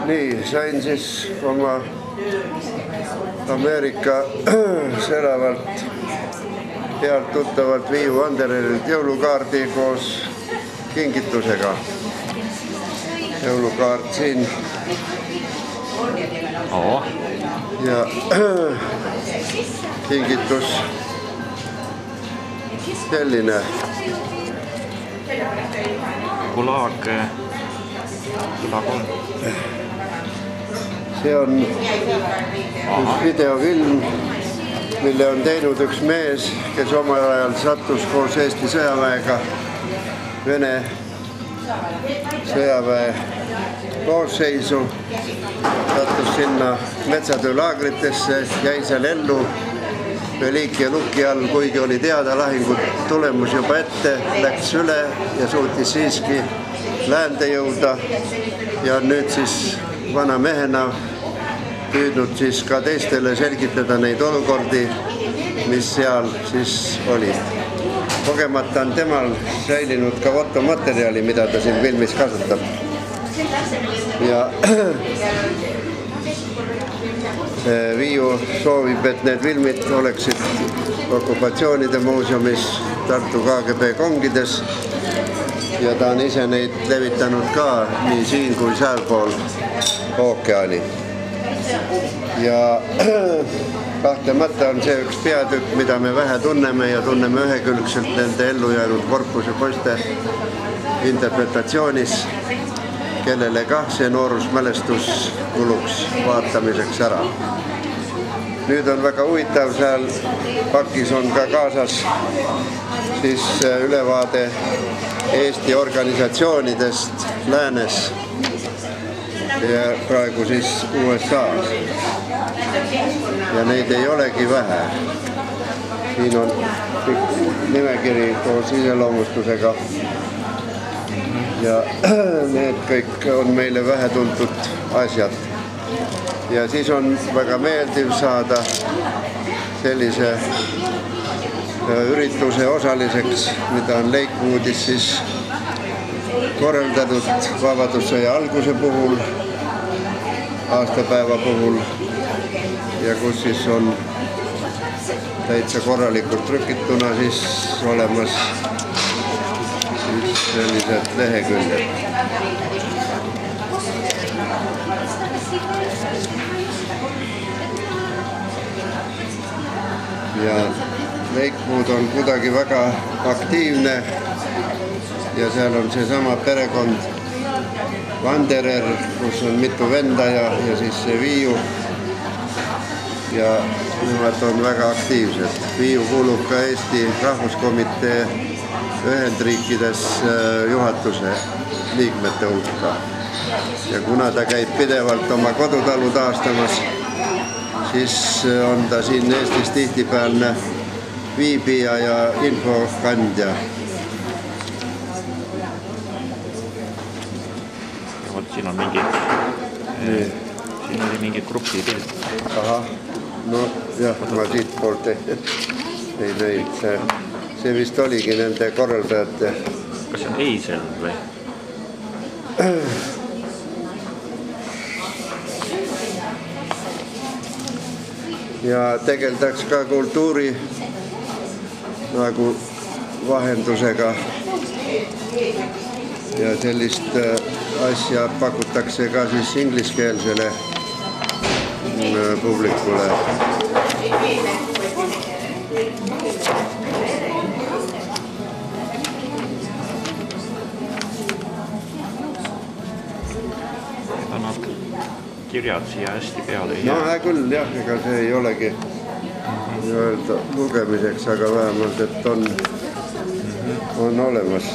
Nii, sain siis oma Ameerika säravalt healt tuttavalt Viiu Wandererilt jõulukaardi koos kingitusega. Jõulukaart siin. Ja kingitus selline. Gulag on. See on üks videofilm, mille on teinud üks mees, kes omal ajal sattus koos Eesti sõjaväega Vene sõjaväe koosseisu, sattus sinna metsatöölaagritesse, jäi seal ellu Veliki ja Luki all, kuigi oli teada lahingu tulemus juba ette, läks üle ja suutis siiski läände jõuda ja nüüd siis vana mehena püüdnud siis ka teistele selgitada neid olukordi, mis seal siis olid. Kogemata on temal säilinud ka fotomaterjali, mida ta siin filmis kasutab. Ja Viiu soovib, et need filmid oleksid okupatsioonide muuseumis Tartu KGB kongides ja ta on ise neid levitanud ka nii siin kui sealpool ookeani. Ja kahtlemata on see üks peatükk, mida me vähe tunneme ja tunneme ühekülgselt nende ellu jäänud korpuse poiste interpretatsioonis, kellele kah see noorusmälestus kuluks vaatamiseks ära. Nüüd on väga huvitav, seal pakis on ka kaasas siis ülevaade Eesti organisatsioonidest läänes ja praegu siis USA-s. Ja neid ei olegi vähe. Siin on pikk nimekiri koos iseloomustusega. Ja need kõik on meile vähe tuntud asjad. Ja siis on väga meeldiv saada sellise ürituse osaliseks, mida on Lakewoodis siis korraldatud vabadussõja alguse puhul, aastapäeva puhul ja kus siis on täitsa korralikult trükituna siis olemas siis sellised leheküljed. Ja Lakewood on kuidagi väga aktiivne ja seal on seesama perekond Wanderer, kus on mitu venda ja siis see Viiu ja nemad on väga aktiivsed. Viiu kuulub ka Eesti Rahvuskomitee Ühendriikides juhatuse liikmete hulka ja kuna ta käib pidevalt oma kodutalu taastamas, siis on ta siin Eestis tihtipealne viibija ja infokandja. Ja vot siin on mingi grupi pilt. Aha, no jah, ma siit poolt ei näinud. See vist oligi nende korraldajate. Kas see on Eisel või? Ja tegeldaks ka kultuuri nagu vahendusega ja sellist asja pakutakse ka siis ingliskeelsele publikule. Annad kirjad siia hästi peale ei jää. No hea küll jah, ega see ei olegi öelda lugemiseks, aga vähemalt, et on olemas.